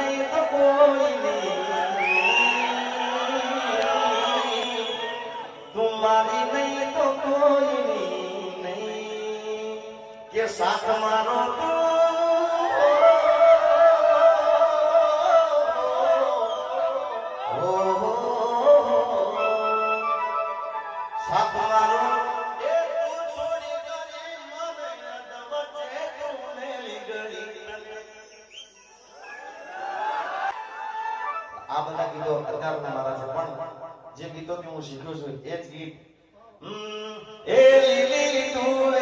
નહીં તો કોઈ તું મારી નહીં તો કોઈ નહીં કે સાથ મારો સાથ મારો આ બધા ગીતો અત્યારના મારા છે પણ જે ગીતો હું શીખ્યો છું એ જ ગીત એ લીલી તું